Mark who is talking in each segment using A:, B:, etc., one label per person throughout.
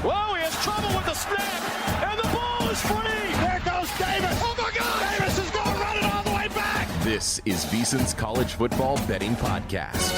A: Whoa, he has trouble with the snap, and the ball is free. There goes Davis. Oh, my God. Davis is going to run it all the way back.
B: This is VSiN's College Football Betting Podcast.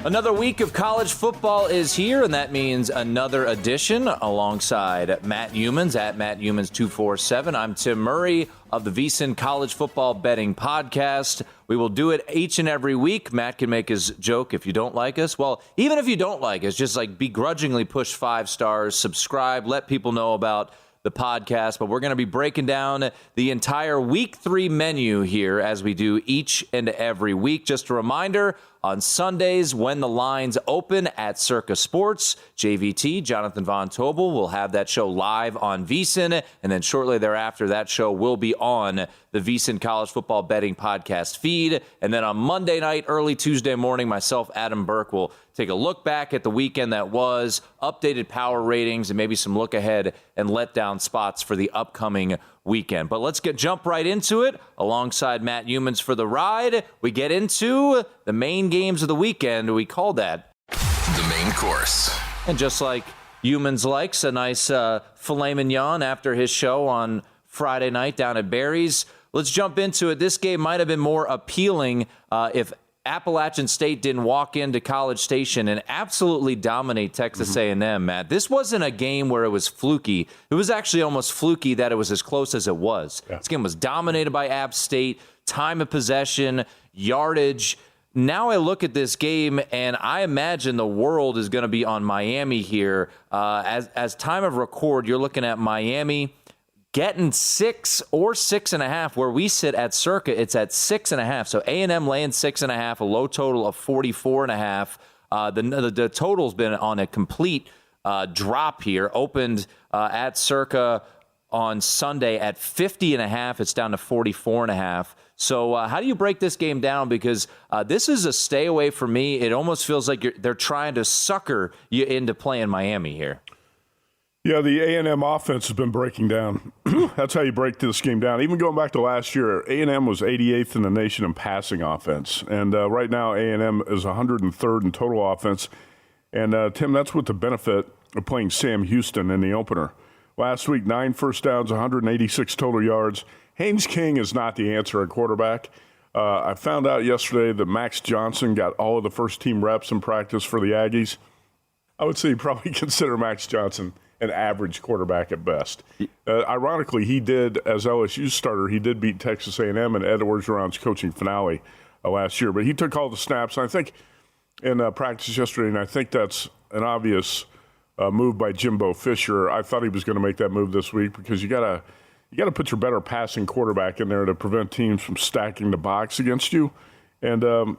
C: Another week of college football is here, and that means another edition alongside Matt Youmans at Matt Youmans 247. I'm Tim Murray of the VSiN College Football Betting Podcast. We will do it each and every week. Matt can make his joke if you don't like us. Well, even if you don't like us, just like begrudgingly push 5 stars, subscribe, let people know about the podcast. But we're going to be breaking down the entire Week 3 menu here as we do each and every week. Just a reminder, on Sundays when the lines open at Circa Sports, JVT, Jonathan Von Tobel, will have that show live on VSiN, and then shortly thereafter, that show will be on the VSiN College Football Betting Podcast feed. And then on Monday night, early Tuesday morning, myself, Adam Burke, will take a look back at the weekend that was, updated power ratings, and maybe some look ahead and let down spots for the upcoming weekend. But let's jump right into it. Alongside Matt Youmans for the ride, we get into the main games of the weekend. We call that
B: The Main Course.
C: And just like Youmans likes a nice filet mignon after his show on Friday night down at Barry's, let's jump into it. This game might have been more appealing if Appalachian State didn't walk into College Station and absolutely dominate Texas A&M, Matt. This wasn't a game where it was fluky. It was actually almost fluky that it was as close as it was. Yeah. This game was dominated by App State, time of possession, yardage. Now I look at this game, and I imagine the world is going to be on Miami here. As time of record, you're looking at Miami getting 6 or 6.5. Where we sit at Circa, it's at 6.5. So A&M laying 6.5, a low total of 44.5. The total's been on a complete drop here. Opened at Circa on Sunday at 50.5. It's down to 44.5. So how do you break this game down? Because this is a stay away for me. It almost feels like they're trying to sucker you into playing Miami here.
D: Yeah, the A&M offense has been breaking down. That's how you break this game down. Even going back to last year, A&M was 88th in the nation in passing offense. And right now, A&M is 103rd in total offense. And, Tim, that's with the benefit of playing Sam Houston in the opener. Last week, 9 first downs, 186 total yards. Haynes King is not the answer at quarterback. I found out yesterday that Max Johnson got all of the first-team reps in practice for the Aggies. I would say you probably consider Max Johnson an average quarterback at best. Ironically, he did, as LSU's starter, he did beat Texas A&M in Ed Orgeron's coaching finale last year. But he took all the snaps, I think, in practice yesterday, and I think that's an obvious move by Jimbo Fisher. I thought he was going to make that move this week because you got to put your better passing quarterback in there to prevent teams from stacking the box against you. And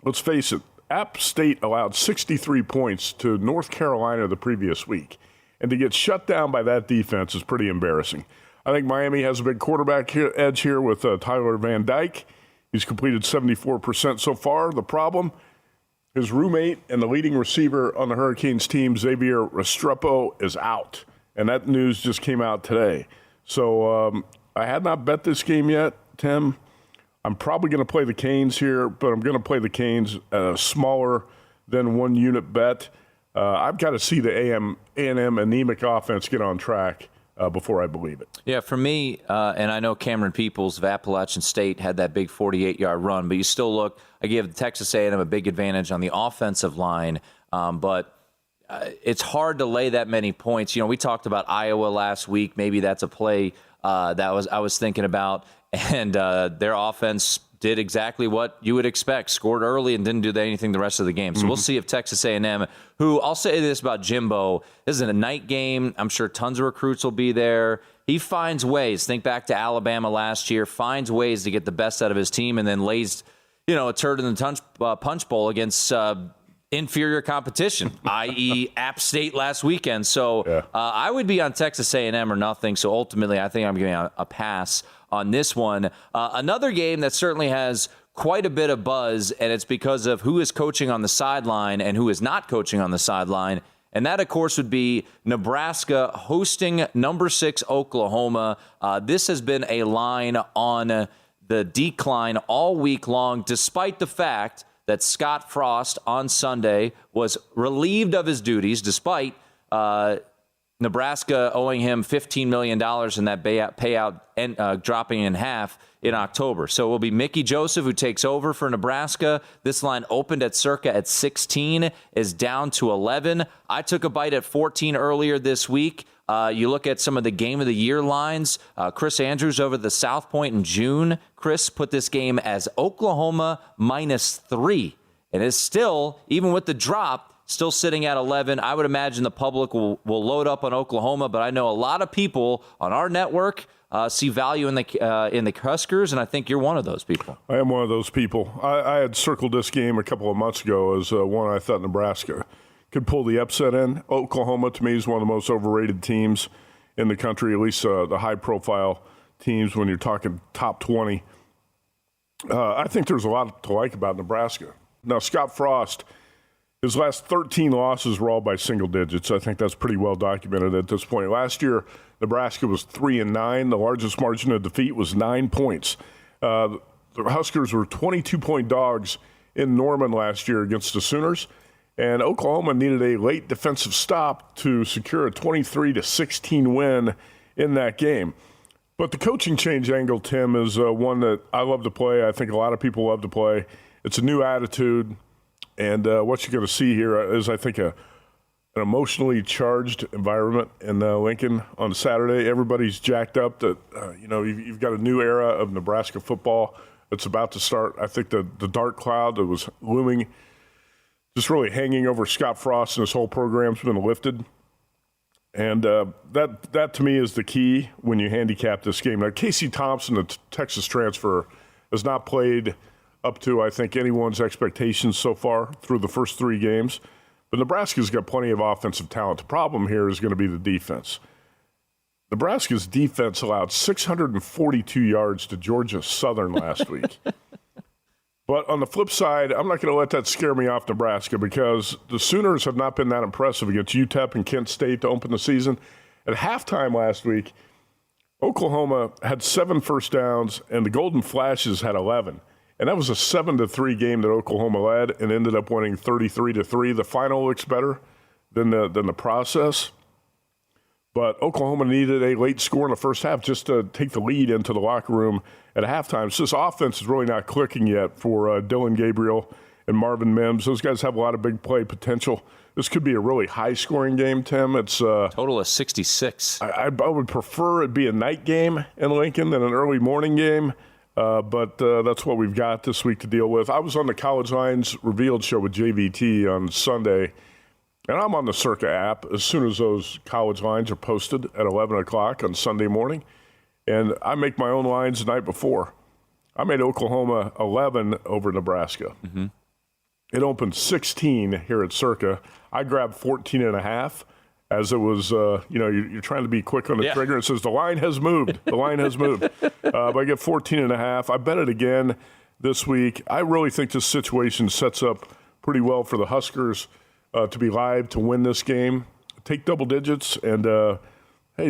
D: let's face it, App State allowed 63 points to North Carolina the previous week. And to get shut down by that defense is pretty embarrassing. I think Miami has a big quarterback edge here with Tyler Van Dyke. He's completed 74% so far. The problem, his roommate and the leading receiver on the Hurricanes team, Xavier Restrepo, is out. And that news just came out today. So I had not bet this game yet, Tim. I'm probably going to play the Canes here, but I'm going to play the Canes at a smaller than 1 unit bet. I've got to see the A&M anemic offense get on track before I believe it.
C: Yeah, for me, and I know Cameron Peoples of Appalachian State had that big 48-yard run, but you still look, I give Texas A&M a big advantage on the offensive line, but it's hard to lay that many points. You know, we talked about Iowa last week. Maybe that's a play I was thinking about, and their offense did exactly what you would expect, scored early and didn't do anything the rest of the game. So we'll see if Texas A&M, who I'll say this about Jimbo, this is a night game. I'm sure tons of recruits will be there. He finds ways, think back to Alabama last year, finds ways to get the best out of his team and then lays, a turd in the punch bowl against inferior competition, i.e. App State last weekend. So I would be on Texas A&M or nothing. So ultimately, I think I'm giving a pass on this one. Another game that certainly has quite a bit of buzz, and it's because of who is coaching on the sideline and who is not coaching on the sideline. And that, of course, would be Nebraska hosting number 6 Oklahoma. This has been a line on the decline all week long, despite the fact that Scott Frost on Sunday was relieved of his duties despite Nebraska owing him $15 million in that payout and dropping in half in October. So it will be Mickey Joseph who takes over for Nebraska. This line opened at circa at 16, is down to 11. I took a bite at 14 earlier this week. You look at some of the game of the year lines. Chris Andrews over the South Point in June. Chris put this game as Oklahoma -3. And is still, even with the drop, still sitting at 11. I would imagine the public will load up on Oklahoma, but I know a lot of people on our network see value in the Huskers, and I think you're one of those people.
D: I am one of those people. I had circled this game a couple of months ago as one I thought Nebraska could pull the upset in. Oklahoma, to me, is one of the most overrated teams in the country, at least the high-profile teams when you're talking top 20. I think there's a lot to like about Nebraska. Now, Scott Frost, his last 13 losses were all by single digits. I think that's pretty well documented at this point. Last year, Nebraska was 3-9. The largest margin of defeat was 9 points. The Huskers were 22-point dogs in Norman last year against the Sooners, and Oklahoma needed a late defensive stop to secure a 23-16 win in that game. But the coaching change angle, Tim, is one that I love to play. I think a lot of people love to play. It's a new attitude. And what you're going to see here is, I think, an emotionally charged environment in Lincoln on Saturday. Everybody's jacked up that, you've got a new era of Nebraska football that's about to start. I think the dark cloud that was looming, just really hanging over Scott Frost and his whole program's been lifted. And that to me, is the key when you handicap this game. Now, Casey Thompson, the Texas transfer, has not played up to, I think, anyone's expectations so far through the first 3 games. But Nebraska's got plenty of offensive talent. The problem here is going to be the defense. Nebraska's defense allowed 642 yards to Georgia Southern last week. But on the flip side, I'm not going to let that scare me off Nebraska, because the Sooners have not been that impressive against UTEP and Kent State to open the season. At halftime last week, Oklahoma had 7 first downs, and the Golden Flashes had 11. And that was a 7-3 game that Oklahoma led and ended up winning 33-3. The final looks better than the process. But Oklahoma needed a late score in the first half just to take the lead into the locker room at halftime. So this offense is really not clicking yet for Dylan Gabriel and Marvin Mims. Those guys have a lot of big play potential. This could be a really high-scoring game, Tim. It's
C: total of 66.
D: I would prefer it be a night game in Lincoln than an early morning game. But that's what we've got this week to deal with. I was on the College Lines Revealed show with JVT on Sunday, and I'm on the Circa app as soon as those college lines are posted at 11 o'clock on Sunday morning. And I make my own lines the night before. I made Oklahoma 11 over Nebraska. Mm-hmm. It opened 16 here at Circa. I grabbed 14.5. As it was, you're trying to be quick on the trigger. It says the line has moved. The line has moved. But I get 14.5. I bet it again this week. I really think this situation sets up pretty well for the Huskers to be live to win this game. Take double digits and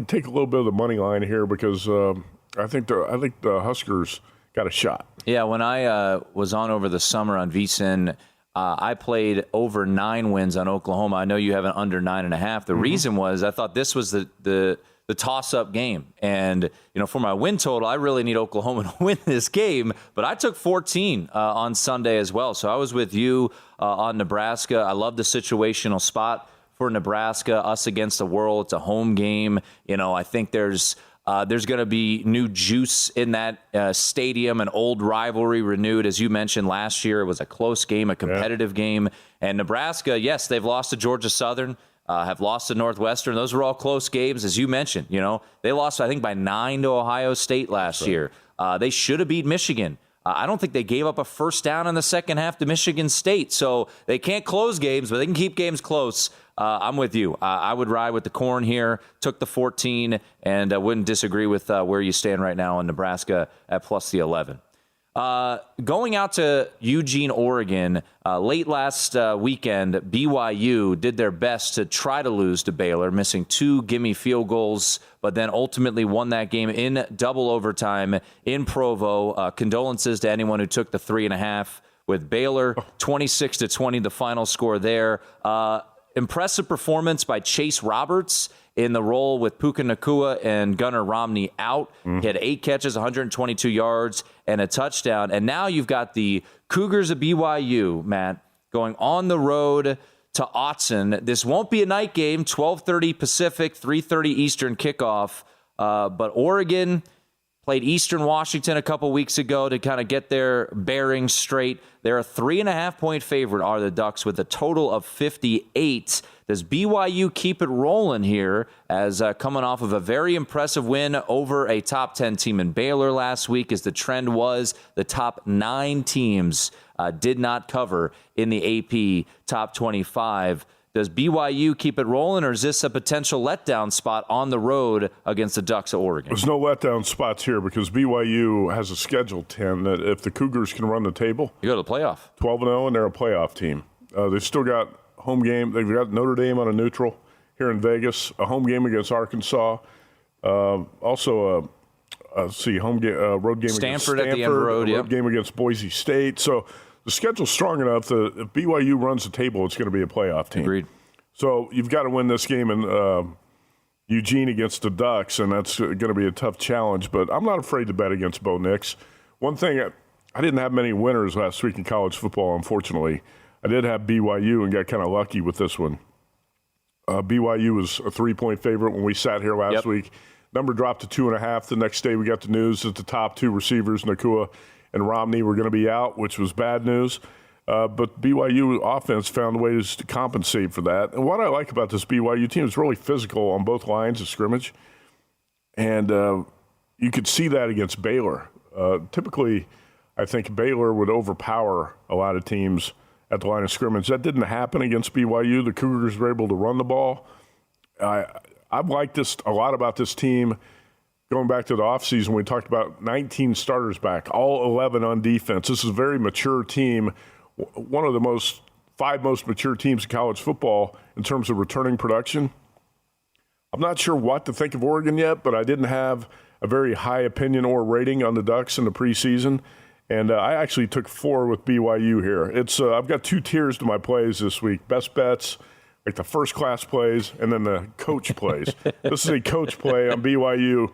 D: take a little bit of the money line here, because I think the Huskers got a shot.
C: Yeah, when I was on over the summer on VSiN, I played over 9 wins on Oklahoma. I know you have an under 9.5. The reason was I thought this was the toss-up game. And, for my win total, I really need Oklahoma to win this game. But I took 14 on Sunday as well. So I was with you on Nebraska. I love the situational spot for Nebraska, us against the world. It's a home game. I think there's going to be new juice in that stadium, an old rivalry renewed. As you mentioned, last year it was a close game, a competitive game. And Nebraska, yes, they've lost to Georgia Southern, have lost to Northwestern. Those were all close games, as you mentioned. They lost, I think, by 9 to Ohio State last year. They should have beat Michigan. I don't think they gave up a first down in the second half to Michigan State. So they can't close games, but they can keep games close. I'm with you. I would ride with the corn here, took the 14, and wouldn't disagree with where you stand right now in Nebraska at plus the 11. Going out to Eugene, Oregon, late last weekend, BYU did their best to try to lose to Baylor, missing 2 gimme field goals, but then ultimately won that game in double overtime in Provo. Condolences to anyone who took the 3.5 with Baylor. 26-20, the final score there. Impressive performance by Chase Roberts in the role with Puka Nacua and Gunnar Romney out. He had 8 catches, 122 yards, and a touchdown. And now you've got the Cougars of BYU, Matt, going on the road to Autzen. This won't be a night game, 12:30 Pacific, 3:30 Eastern kickoff. But Oregon played Eastern Washington a couple weeks ago to kind of get their bearings straight. They're a 3.5-point favorite, are the Ducks, with a total of 58. Does BYU keep it rolling here as coming off of a very impressive win over a top 10 team in Baylor last week, as the trend was the top 9 teams did not cover in the AP top 25. Does BYU keep it rolling, or is this a potential letdown spot on the road against the Ducks of Oregon?
D: There's no letdown spots here because BYU has a Schedule 10 that if the Cougars can run the table,
C: you go to the playoff.
D: 12-0, and they're a playoff team. They've still got home game. They've got Notre Dame on a neutral here in Vegas, a home game against Arkansas. Also, road game against Stanford
C: at the end of the road,
D: road game against Boise State. So the schedule's strong enough that if BYU runs the table, it's going to be a playoff team.
C: Agreed.
D: So you've got to win this game in Eugene against the Ducks, and that's going to be a tough challenge. But I'm not afraid to bet against Bo Nix. One thing, I didn't have many winners last week in college football, unfortunately. I did have BYU and got kind of lucky with this one. BYU was a 3-point favorite when we sat here last week. Number dropped to 2.5. The next day we got the news that the top 2 receivers, Nacua and Romney, were going to be out, which was bad news. But BYU offense found ways to compensate for that. And what I like about this BYU team is really physical on both lines of scrimmage. And you could see that against Baylor. Typically, I think Baylor would overpower a lot of teams at the line of scrimmage. That didn't happen against BYU. The Cougars were able to run the ball. I've liked this a lot about this team. Going back to the offseason, we talked about 19 starters back, all 11 on defense. This is a very mature team, one of the 5 most mature teams in college football in terms of returning production. I'm not sure what to think of Oregon yet, but I didn't have a very high opinion or rating on the Ducks in the preseason. And I actually took 4 with BYU here. I've got 2 tiers to my plays this week. Best bets, like the first-class plays, and then the coach plays. This is a coach play on BYU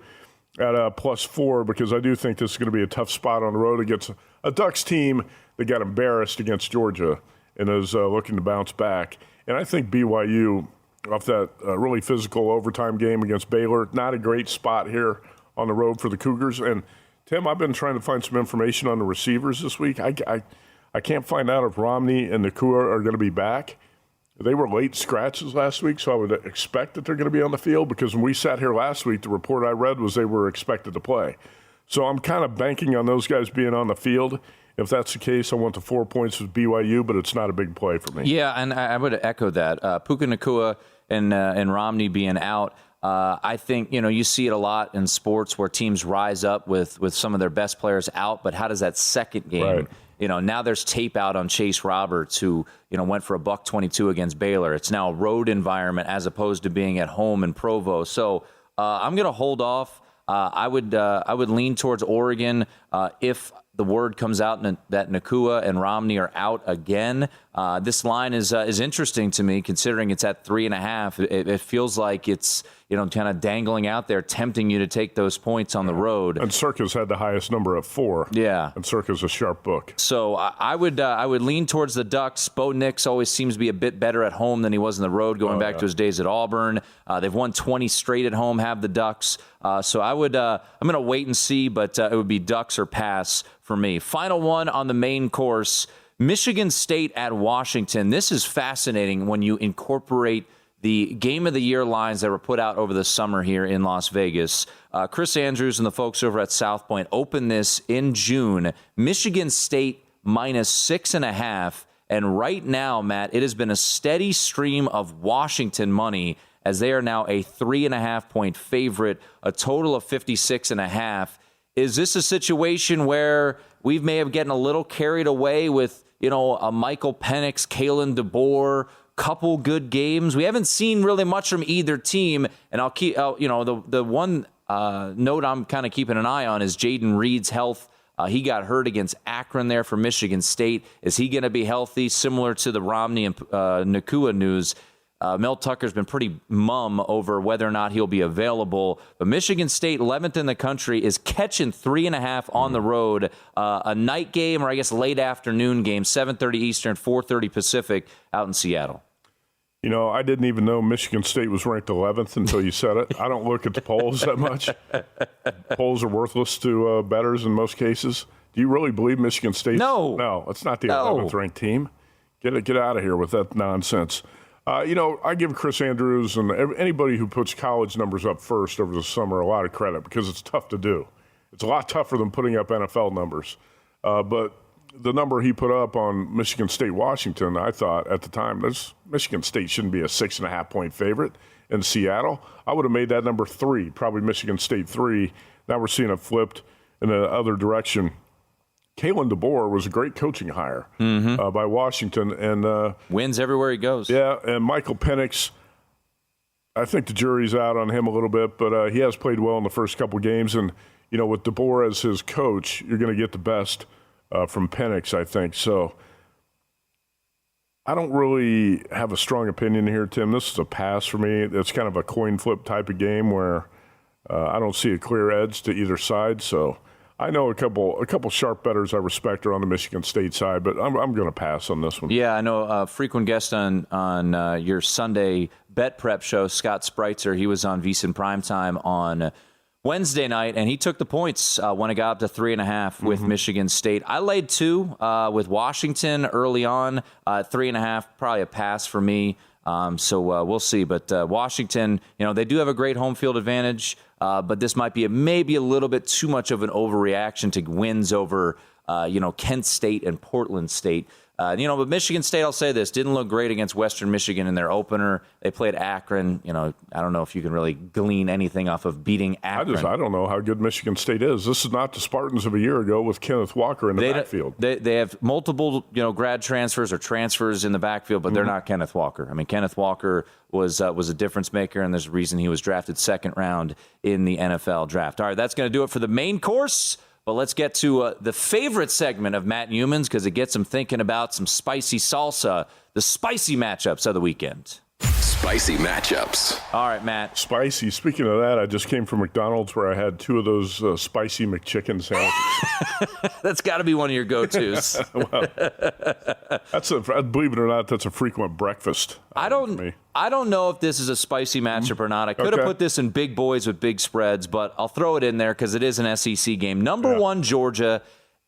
D: at +4 because I do think this is going to be a tough spot on the road against a Ducks team that got embarrassed against Georgia and is looking to bounce back. And I think BYU, off that really physical overtime game against Baylor, not a great spot here on the road for the Cougars. And Tim, I've been trying to find some information on the receivers this week. I can't find out if Romney and Nacua are going to be back. They were late scratches last week, so I would expect that they're going to be on the field because when we sat here last week, the report I read was they were expected to play. So I'm kind of banking on those guys being on the field. If that's the case, I want the 4 points with BYU, but it's not a big play for me.
C: Yeah, and I would echo that. Puka Nacua and Romney being out, I think, you see it a lot in sports where teams rise up with some of their best players out, but how does that second game, now there's tape out on Chase Roberts, who, went for a $122 against Baylor. It's now a road environment as opposed to being at home in Provo. So I'm going to hold off. I would lean towards Oregon if the word comes out that Nacua and Romney are out again. This line is interesting to me, considering it's at 3.5. It feels like it's kind of dangling out there, tempting you to take those points on the road.
D: And Circa's had the highest number at 4.
C: Yeah,
D: and Circa's a sharp book.
C: So I would lean towards the Ducks. Bo Nix always seems to be a bit better at home than he was on the road, going back to his days at Auburn. They've won 20 straight at home, have the Ducks. So I'm going to wait and see, but it would be Ducks or pass for me. Final one on the main course, Michigan State at Washington. This is fascinating when you incorporate the Game of the Year lines that were put out over the summer here in Las Vegas. Chris Andrews and the folks over at South Point opened this in June. Michigan State -6.5. And right now, Matt, it has been a steady stream of Washington money as they are now a 3.5-point favorite, a total of 56.5. Is this a situation where we may have gotten a little carried away with, a Michael Penix, Kalen DeBoer, couple good games? We haven't seen really much from either team, and I'll keep, the one note I'm kind of keeping an eye on is Jaden Reed's health. He got hurt against Akron there for Michigan State. Is he going to be healthy? Similar to the Romney and Nakua news, Mel Tucker's been pretty mum over whether or not he'll be available. But Michigan State, 11th in the country, is catching 3.5 on the road. A night game, or I guess late afternoon game, 7:30 Eastern, 4:30 Pacific, out in Seattle.
D: You know, I didn't even know Michigan State was ranked 11th until you said it. I don't look at the polls that much. Polls are worthless to bettors in most cases. Do you really believe Michigan State? No, it's not the 11th ranked team. Get out of here with that nonsense. I give Chris Andrews and anybody who puts college numbers up first over the summer a lot of credit because it's tough to do. It's a lot tougher than putting up NFL numbers. But the number he put up on Michigan State, Washington, I thought at the time, Michigan State shouldn't be a 6.5-point favorite in Seattle. I would have made that number 3, probably Michigan State 3. Now we're seeing it flipped in the other direction. Kalen DeBoer was a great coaching hire by Washington. And
C: wins everywhere he goes.
D: Yeah, and Michael Penix, I think the jury's out on him a little bit, but he has played well in the first couple games. And, with DeBoer as his coach, you're going to get the best from Penix, I think. So I don't really have a strong opinion here, Tim. This is a pass for me. It's kind of a coin flip type of game where I don't see a clear edge to either side. So I know a couple sharp bettors I respect are on the Michigan State side, but I'm going to pass on this one.
C: Yeah, I know a frequent guest on your Sunday bet prep show, Scott Spreitzer. He was on VSiN Primetime on Wednesday night, and he took the points when it got up to 3.5 with Michigan State. I laid 2 with Washington early on, 3.5, probably a pass for me. So we'll see. But Washington, they do have a great home field advantage, but this might be maybe a little bit too much of an overreaction to wins over, Kent State and Portland State. But Michigan State, I'll say this, didn't look great against Western Michigan in their opener. They played Akron. I don't know if you can really glean anything off of beating Akron.
D: I don't know how good Michigan State is. This is not the Spartans of a year ago with Kenneth Walker in the backfield.
C: They have multiple, grad transfers or transfers in the backfield, but they're not Kenneth Walker. I mean, Kenneth Walker was a difference maker, and there's a reason he was drafted second round in the NFL draft. All right, that's going to do it for the main course. But let's get to the favorite segment of Matt Youmans because it gets him thinking about some spicy salsa, the spicy matchups of the weekend.
B: Spicy matchups.
C: All right, Matt.
D: Spicy. Speaking of that, I just came from McDonald's where I had 2 of those spicy McChicken sandwiches.
C: That's got to be one of your go-tos.
D: Well, believe it or not, that's a frequent breakfast.
C: I don't know if this is a spicy matchup or not. I could have put this in big boys with big spreads, but I'll throw it in there because it is an SEC game. Number 1, Georgia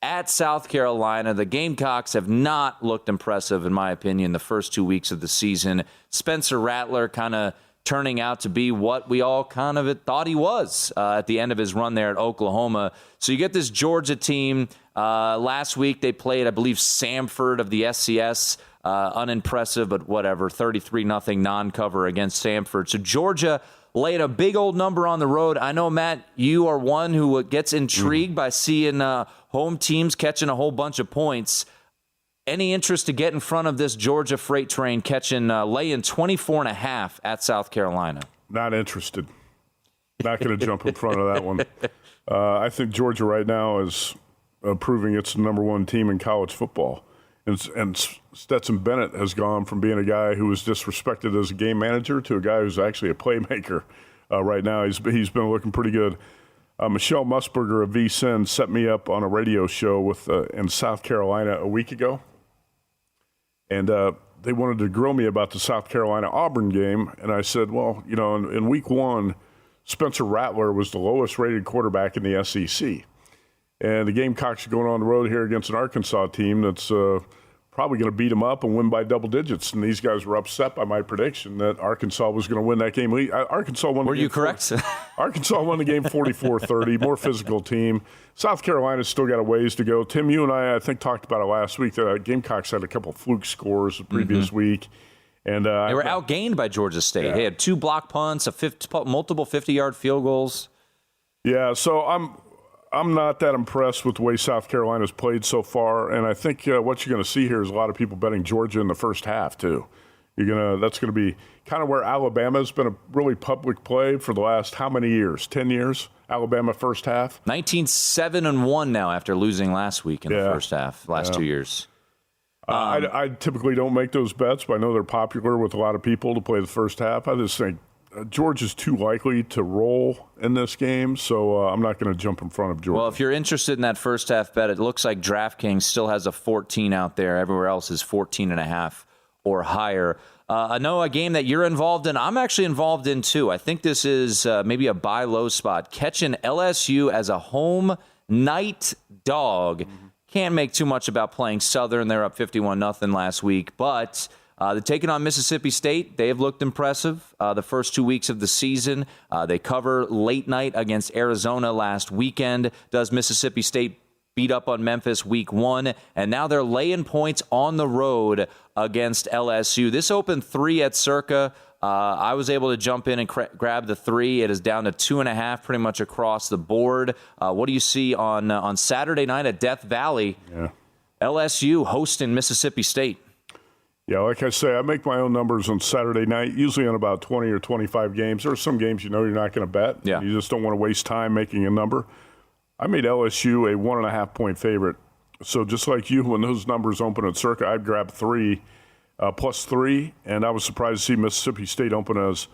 C: at South Carolina. The Gamecocks have not looked impressive, in my opinion, the first 2 weeks of the season. Spencer Rattler kind of turning out to be what we all kind of thought he was at the end of his run there at Oklahoma. So you get this Georgia team. Last week they played, I believe, Samford of the SCS. Unimpressive, but whatever. 33-0 non-cover against Samford. So Georgia laid a big old number on the road. I know, Matt, you are one who gets intrigued by seeing home teams catching a whole bunch of points. Any interest to get in front of this Georgia freight train laying 24.5 at South Carolina?
D: Not interested. Not going to jump in front of that one. I think Georgia right now is proving it's the number 1 team in college football. And Stetson Bennett has gone from being a guy who was disrespected as a game manager to a guy who's actually a playmaker right now. He's been looking pretty good. Michelle Musburger of VSiN set me up on a radio show in South Carolina a week ago. And they wanted to grill me about the South Carolina-Auburn game. And I said, well, in week 1, Spencer Rattler was the lowest-rated quarterback in the SEC. And the Gamecocks are going on the road here against an Arkansas team that's probably going to beat them up and win by double digits. And these guys were upset by my prediction that Arkansas was going to win that game. Arkansas won.
C: Were you correct?
D: Arkansas won the game 44-30, more physical team. South Carolina's still got a ways to go. Tim, you and I think, talked about it last week. The Gamecocks had a couple fluke scores the previous week. And
C: they were outgained by Georgia State.
D: Yeah.
C: They had 2 block punts, multiple 50-yard field goals.
D: Yeah, so I'm not that impressed with the way South Carolina's played so far, and I think what you're going to see here is a lot of people betting Georgia in the first half, too. That's going to be kind of where Alabama's been a really public play for the last how many years? 10 years? Alabama first half?
C: 19-7-1 now after losing last week in the first half, last 2 years.
D: I typically don't make those bets, but I know they're popular with a lot of people to play the first half. I just think Georgia's too likely to roll in this game, so I'm not going to jump in front of Georgia.
C: Well, if you're interested in that first half bet, it looks like DraftKings still has a 14 out there. Everywhere else is 14.5 or higher. I know a game that you're involved in. I'm actually involved in, too. I think this is maybe a buy low spot. Catching LSU as a home night dog. Can't make too much about playing Southern. They're up 51-0 last week. But they're taking on Mississippi State. They have looked impressive the first 2 weeks of the season. They cover late night against Arizona last weekend. Does Mississippi State beat up on Memphis week 1? And now they're laying points on the road against LSU. This opened 3 at Circa. I was able to jump in and grab the 3. It is down to 2.5 pretty much across the board. What do you see on Saturday night at Death Valley?
D: Yeah.
C: LSU hosting Mississippi State.
D: Yeah, like I say, I make my own numbers on Saturday night, usually on about 20 or 25 games. There are some games you're not going to bet.
C: Yeah.
D: You just don't want to waste time making a number. I made LSU a 1.5-point favorite. So just like you, when those numbers open at Circa, I'd grab 3 plus 3, and I was surprised to see Mississippi State open as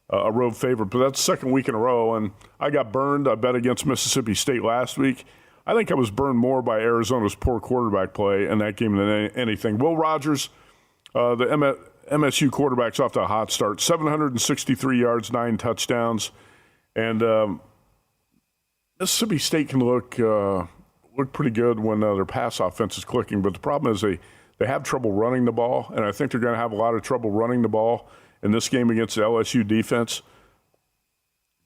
D: a road favorite. But that's the second week in a row, and I got burned. I bet against Mississippi State last week. I think I was burned more by Arizona's poor quarterback play in that game than anything. Will Rogers, the MSU quarterback's off to a hot start. 763 yards, 9 touchdowns. And Mississippi State can look pretty good when their pass offense is clicking. But the problem is they have trouble running the ball, and I think they're going to have a lot of trouble running the ball in this game against the LSU defense.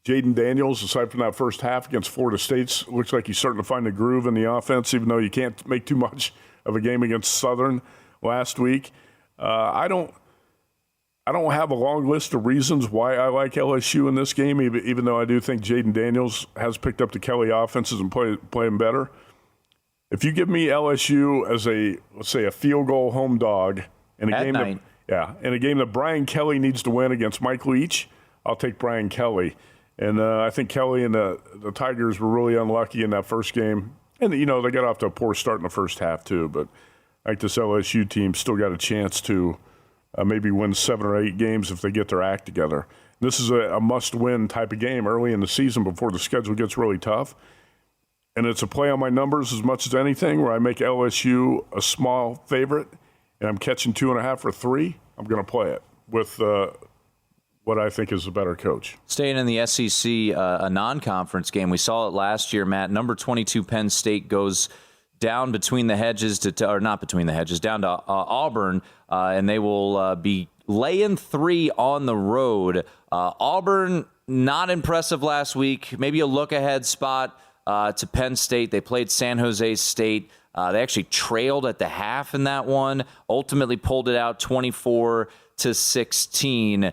D: Jaden Daniels, aside from that first half against Florida State, looks like he's starting to find a groove in the offense, even though you can't make too much of a game against Southern last week. I don't have a long list of reasons why I like LSU in this game, even though I do think Jaden Daniels has picked up the Kelly offenses and playing better. If you give me LSU as let's say a field goal home dog in a game that Brian Kelly needs to win against Mike Leach, I'll take Brian Kelly. And I think Kelly and the Tigers were really unlucky in that first game. And, they got off to a poor start in the first half, too. But I think this LSU team still got a chance to maybe win 7 or 8 games if they get their act together. This is a must-win type of game early in the season before the schedule gets really tough. And it's a play on my numbers as much as anything, where I make LSU a small favorite, and I'm catching 2.5 or 3. I'm going to play it with what I think is a better coach.
C: Staying in the SEC, a non-conference game. We saw it last year, Matt. Number 22 Penn State goes down between the hedges or not between the hedges, down to Auburn, and they will be laying 3 on the road. Auburn, not impressive last week. Maybe a look-ahead spot to Penn State. They played San Jose State. They actually trailed at the half in that one, ultimately pulled it out 24-16.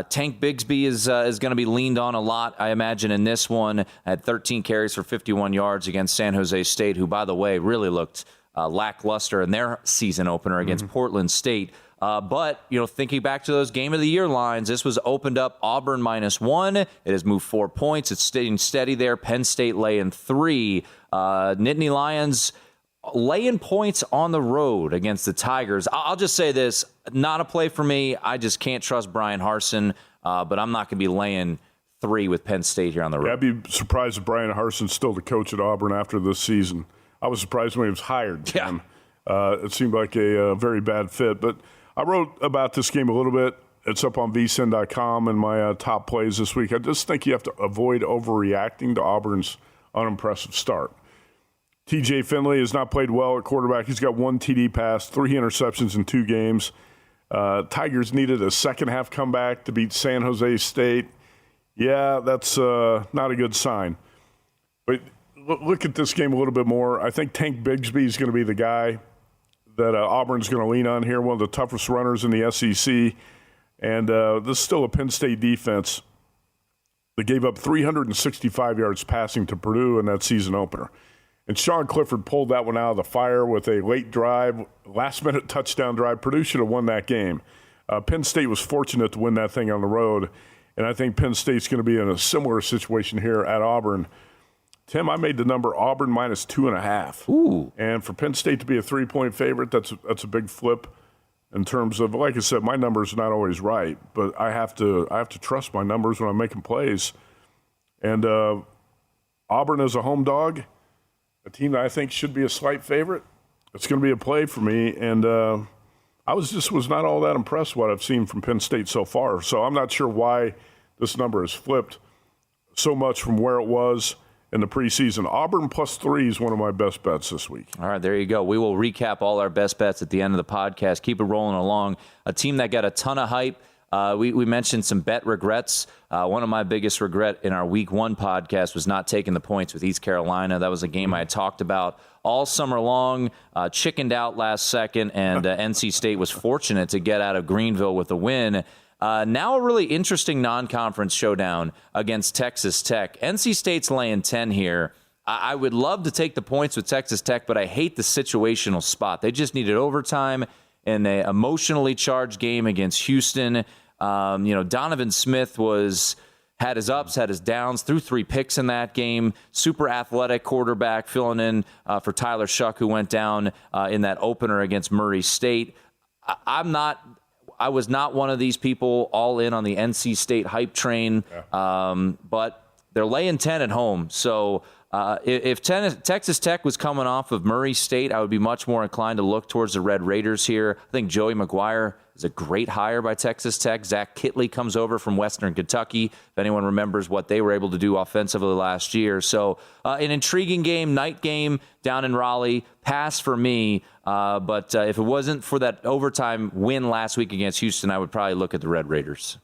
C: Tank Bigsby is going to be leaned on a lot, I imagine, in this one. Had 13 carries for 51 yards against San Jose State, who, by the way, really looked lackluster in their season opener against Portland State. But, thinking back to those Game of the Year lines, this was opened up Auburn -1. It has moved 4 points. It's staying steady there. Penn State laying 3. Nittany Lions laying points on the road against the Tigers. I'll just say this, not a play for me. I just can't trust Brian Harsin, but I'm not going to be laying 3 with Penn State here on the road.
D: Yeah, I'd be surprised if Brian Harsin's still the coach at Auburn after this season. I was surprised when he was hired.
C: Yeah.
D: It seemed like a very bad fit. But I wrote about this game a little bit. It's up on vsin.com and my top plays this week. I just think you have to avoid overreacting to Auburn's unimpressive start. TJ Finley has not played well at quarterback. He's got 1 TD pass, 3 interceptions in 2 games. Tigers needed a second-half comeback to beat San Jose State. Yeah, that's not a good sign. But look at this game a little bit more. I think Tank Bigsby is going to be the guy that Auburn's going to lean on here, one of the toughest runners in the SEC. And this is still a Penn State defense that gave up 365 yards passing to Purdue in that season opener. And Sean Clifford pulled that one out of the fire with a late drive, last-minute touchdown drive. Purdue should have won that game. Penn State was fortunate to win that thing on the road, and I think Penn State's going to be in a similar situation here at Auburn. Tim, I made the number Auburn minus 2.5.
C: Ooh.
D: And for Penn State to be a 3-point favorite, that's a big flip in terms of, like I said, my numbers are not always right, but I have to trust my numbers when I'm making plays. And Auburn is a home dog, a team that I think should be a slight favorite. It's going to be a play for me, and I was not all that impressed with what I've seen from Penn State so far. So I'm not sure why this number has flipped so much from where it was in the preseason. Auburn +3 is one of my best bets this week.
C: All right, there you go. We will recap all our best bets at the end of the podcast. Keep it rolling along. A team that got a ton of hype. We mentioned some bet regrets. One of my biggest regret in our Week 1 podcast was not taking the points with East Carolina. That was a game I had talked about all summer long, chickened out last second, and NC State was fortunate to get out of Greenville with a win. Now a really interesting non-conference showdown against Texas Tech. NC State's laying 10 here. I would love to take the points with Texas Tech, but I hate the situational spot. They just needed overtime in an emotionally charged game against Houston. Donovan Smith had his ups, had his downs, threw 3 picks in that game. Super athletic quarterback filling in for Tyler Shuck, who went down in that opener against Murray State. I was not one of these people all in on the NC State hype train, but they're laying 10 at home. So if Texas Tech was coming off of Murray State, I would be much more inclined to look towards the Red Raiders here. I think Joey McGuire is a great hire by Texas Tech. Zach Kitley comes over from Western Kentucky, if anyone remembers what they were able to do offensively last year. So an intriguing game, night game down in Raleigh. Pass for me, but if it wasn't for that overtime win last week against Houston, I would probably look at the Red Raiders.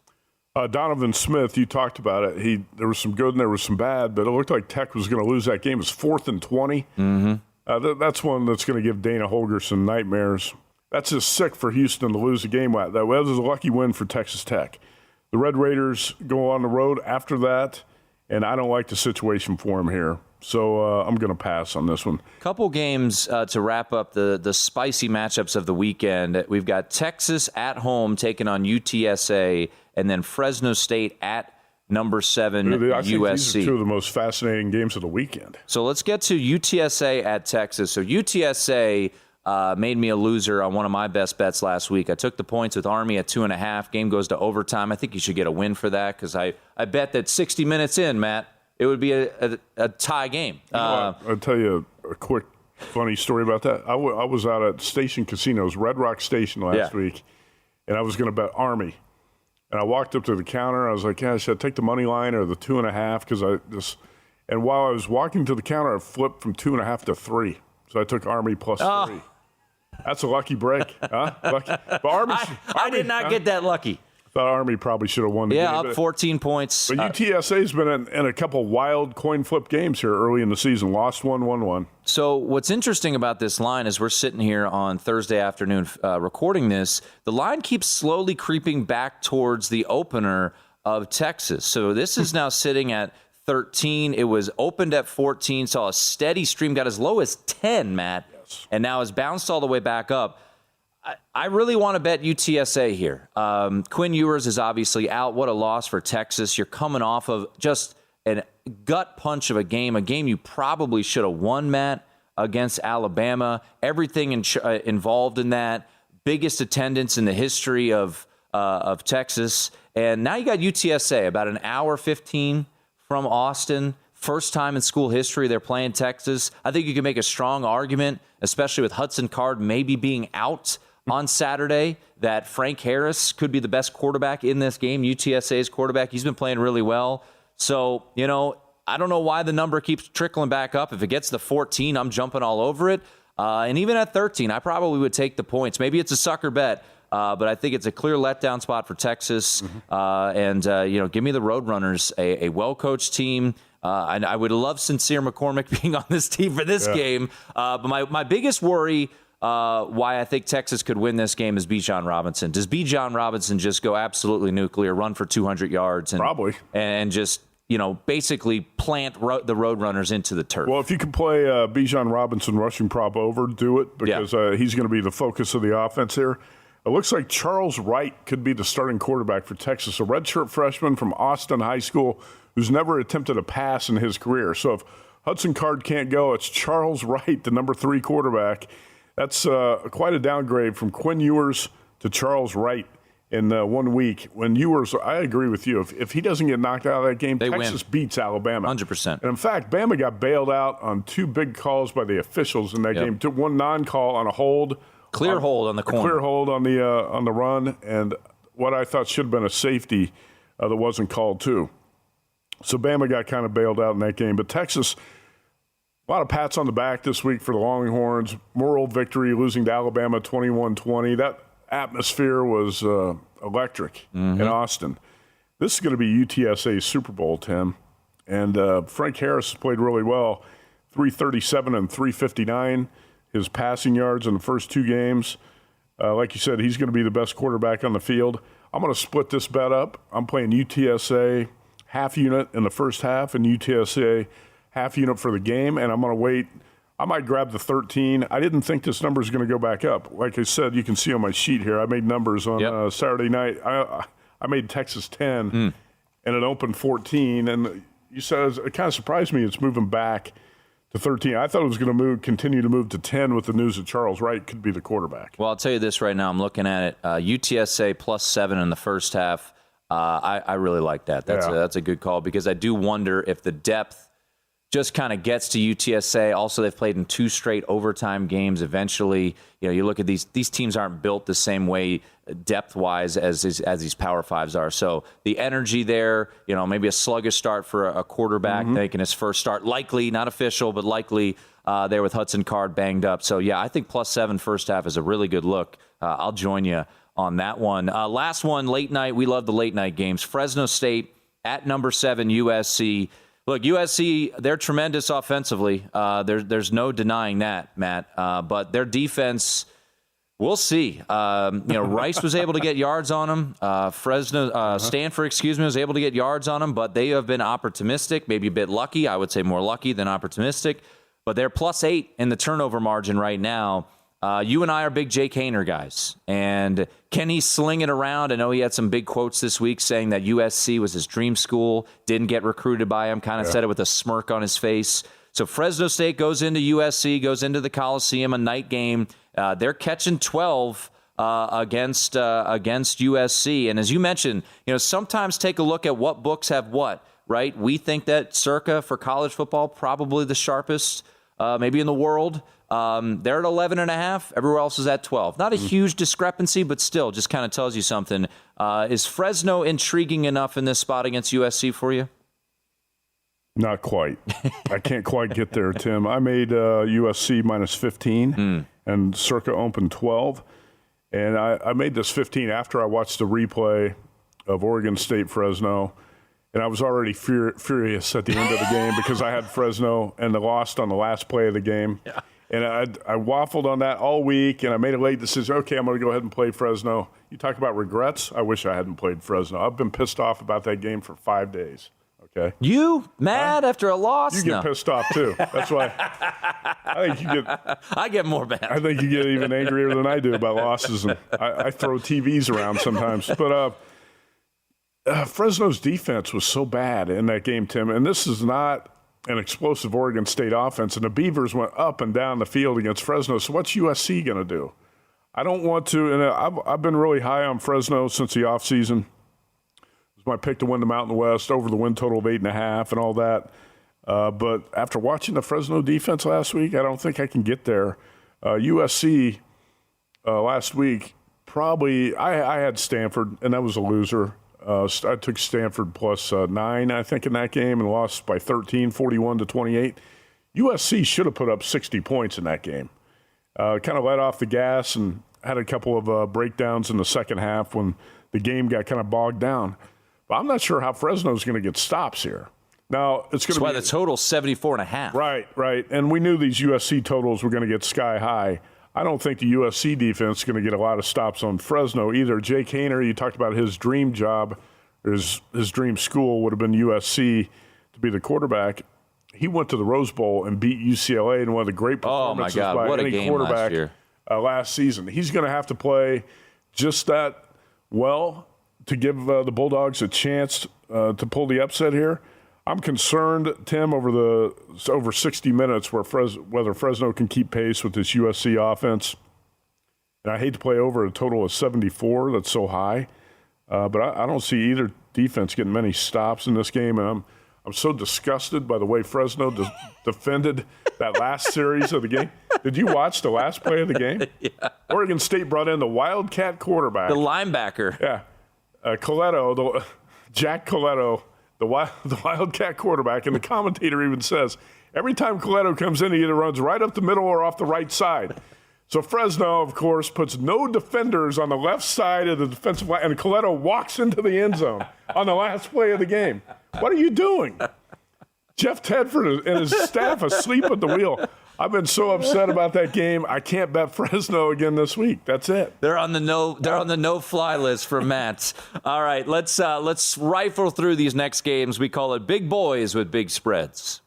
D: Donovan Smith, you talked about it. There was some good and there was some bad, but it looked like Tech was going to lose that game. It was 4th and 20. Mm-hmm. That's one that's going to give Dana Holgorsen nightmares. That's just sick for Houston to lose a game like that. That was a lucky win for Texas Tech. The Red Raiders go on the road after that, and I don't like the situation for them here. So I'm going to pass on this one.
C: Couple games to wrap up the spicy matchups of the weekend. We've got Texas at home taking on UTSA, and then Fresno State at number 7
D: I think
C: USC.
D: These are 2 of the most fascinating games of the weekend.
C: So let's get to UTSA at Texas. So UTSA made me a loser on one of my best bets last week. I took the points with Army at 2.5. Game goes to overtime. I think you should get a win for that because I bet that 60 minutes in, Matt, it would be a tie game.
D: I'll tell you a quick funny story about that. I was out at Station Casinos, Red Rock Station last week, and I was going to bet Army. And I walked up to the counter. I was like, should I take the money line or the 2.5? And while I was walking to the counter, I flipped from 2.5 to 3. So I took Army +3. That's a lucky break, huh? Lucky. But Army,
C: I did not get that lucky.
D: I thought Army probably should have won the game.
C: Yeah, up 14 points.
D: But UTSA's been in a couple wild coin flip games here early in the season. Lost 1, won 1.
C: So what's interesting about this line is we're sitting here on Thursday afternoon recording this. The line keeps slowly creeping back towards the opener of Texas. So this is now sitting at 13. It was opened at 14, saw a steady stream, got as low as 10, Matt, and now has bounced all the way back up. I really want to bet UTSA here. Quinn Ewers is obviously out. What a loss for Texas. You're coming off of just a gut punch of a game you probably should have won, Matt, against Alabama. Everything involved in that. Biggest attendance in the history of Texas. And now you got UTSA, about an hour 15 from Austin. First time in school history they're playing Texas. I think you can make a strong argument, especially with Hudson Card maybe being out on Saturday, that Frank Harris could be the best quarterback in this game, UTSA's quarterback. He's been playing really well. So, I don't know why the number keeps trickling back up. If it gets to 14, I'm jumping all over it. And even at 13, I probably would take the points. Maybe it's a sucker bet, but I think it's a clear letdown spot for Texas. Mm-hmm. Give me the Roadrunners, a well-coached team. And I would love Sincere McCormick being on this team for this game. But my biggest worry why I think Texas could win this game is Bijan Robinson. Does Bijan Robinson just go absolutely nuclear, run for 200 yards?
D: Probably.
C: And just, basically plant the Roadrunners into the turf?
D: Well, if you can play Bijan Robinson rushing prop over, do it because he's going to be the focus of the offense here. It looks like Charles Wright could be the starting quarterback for Texas, a redshirt freshman from Austin High School who's never attempted a pass in his career. So if Hudson Card can't go, it's Charles Wright, the number 3 quarterback. That's quite a downgrade from Quinn Ewers to Charles Wright in 1 week. When Ewers, I agree with you, if he doesn't get knocked out of that game, Texas beats Alabama.
C: 100%.
D: And in fact, Bama got bailed out on 2 big calls by the officials in that game. Took 1 non-call on a hold.
C: Clear hold on the corner.
D: Clear hold on the run, and what I thought should have been a safety that wasn't called too. So Bama got kind of bailed out in that game. But Texas, a lot of pats on the back this week for the Longhorns. Moral victory, losing to Alabama 21-20. That atmosphere was electric in Austin. This is going to be UTSA's Super Bowl, Tim. And Frank Harris played really well, 337 and 359. His passing yards in the first 2 games. Like you said, he's going to be the best quarterback on the field. I'm going to split this bet up. I'm playing UTSA half unit in the first half and UTSA half unit for the game, and I'm going to wait. I might grab the 13. I didn't think this number is going to go back up. Like I said, you can see on my sheet here, I made numbers on Saturday night. I made Texas 10, and it opened 14. And you said it kind of surprised me it's moving back to 13. I thought it was going to continue to move to 10 with the news that Charles Wright could be the quarterback.
C: Well, I'll tell you this right now. I'm looking at it. UTSA +7 in the first half. I really like that. That's a good call because I do wonder if the depth just kind of gets to UTSA. Also, they've played in 2 straight overtime games. Eventually, you look at these teams aren't built the same way depth-wise as these Power Fives are. So the energy there, maybe a sluggish start for a quarterback making his first start. Likely, not official, but likely there with Hudson Card banged up. So, yeah, I think +7 first half is a really good look. I'll join you on that one. Last one, late night. We love the late night games. Fresno State at number 7, USC. Look, USC, they're tremendous offensively. There's no denying that, Matt. But their defense, we'll see. Rice was able to get yards on them. Stanford, was able to get yards on them. But they have been opportunistic, maybe a bit lucky. I would say more lucky than opportunistic. But they're +8 in the turnover margin right now. You and I are big Jake Haener guys. And can he sling it around? I know he had some big quotes this week saying that USC was his dream school, didn't get recruited by him, kind of said it with a smirk on his face. So Fresno State goes into USC, goes into the Coliseum, a night game. They're catching 12 against USC. And as you mentioned, sometimes take a look at what books have what, right? We think that Circa for college football, probably the sharpest maybe in the world. They're at 11.5. Everywhere else is at 12. Not a huge discrepancy, but still just kind of tells you something. Is Fresno intriguing enough in this spot against USC for you?
D: Not quite. I can't quite get there, Tim. I made USC -15 and Circa opened 12. And I made this 15 after I watched the replay of Oregon State Fresno. And I was already furious at the end of the game because I had Fresno and they lost on the last play of the game. Yeah. And I waffled on that all week, and I made a late decision. Okay, I'm going to go ahead and play Fresno. You talk about regrets? I wish I hadn't played Fresno. I've been pissed off about that game for 5 days. Okay.
C: You mad after a loss?
D: You get pissed off too. That's why I think you get.
C: I get more mad.
D: I think you get even angrier than I do about losses, and I throw TVs around sometimes. But Fresno's defense was so bad in that game, Tim, and this is not an explosive Oregon State offense, and the Beavers went up and down the field against Fresno. So what's USC going to do? I don't want to, and I've been really high on Fresno since the offseason. It was my pick to win the Mountain West over the win total of 8.5 and all that. But after watching the Fresno defense last week, I don't think I can get there. USC last week, probably I had Stanford, and that was a loser. I took Stanford +9, I think, in that game and lost by 13, 41-28. USC should have put up 60 points in that game. Kind of let off the gas and had a couple of breakdowns in the second half when the game got kind of bogged down. But I'm not sure how Fresno's going to get stops here. Now, it's going to be.
C: That's why the total's 74.5.
D: Right. And we knew these USC totals were going to get sky high. I don't think the USC defense is going to get a lot of stops on Fresno either. Jake Haener, you talked about his dream job, his dream school would have been USC to be the quarterback. He went to the Rose Bowl and beat UCLA in one of the great performances by any quarterback last season. He's going to have to play just that well to give the Bulldogs a chance to pull the upset here. I'm concerned, Tim, over 60 minutes whether Fresno can keep pace with this USC offense. And I hate to play over a total of 74. That's so high. But I don't see either defense getting many stops in this game. And I'm so disgusted by the way Fresno defended that last series of the game. Did you watch the last play of the game?
C: Yeah.
D: Oregon State brought in the Wildcat quarterback.
C: The linebacker.
D: Yeah. Coletto, Jack Coletto, the Wildcat quarterback. And the commentator even says, every time Coletto comes in, he either runs right up the middle or off the right side. So Fresno, of course, puts no defenders on the left side of the defensive line, and Coletto walks into the end zone on the last play of the game. What are you doing? Jeff Tedford and his staff asleep at the wheel. I've been so upset about that game. I can't bet Fresno again this week. That's it.
C: They're on the no-fly list for Matt. All right, let's rifle through these next games. We call it Big Boys with Big Spreads.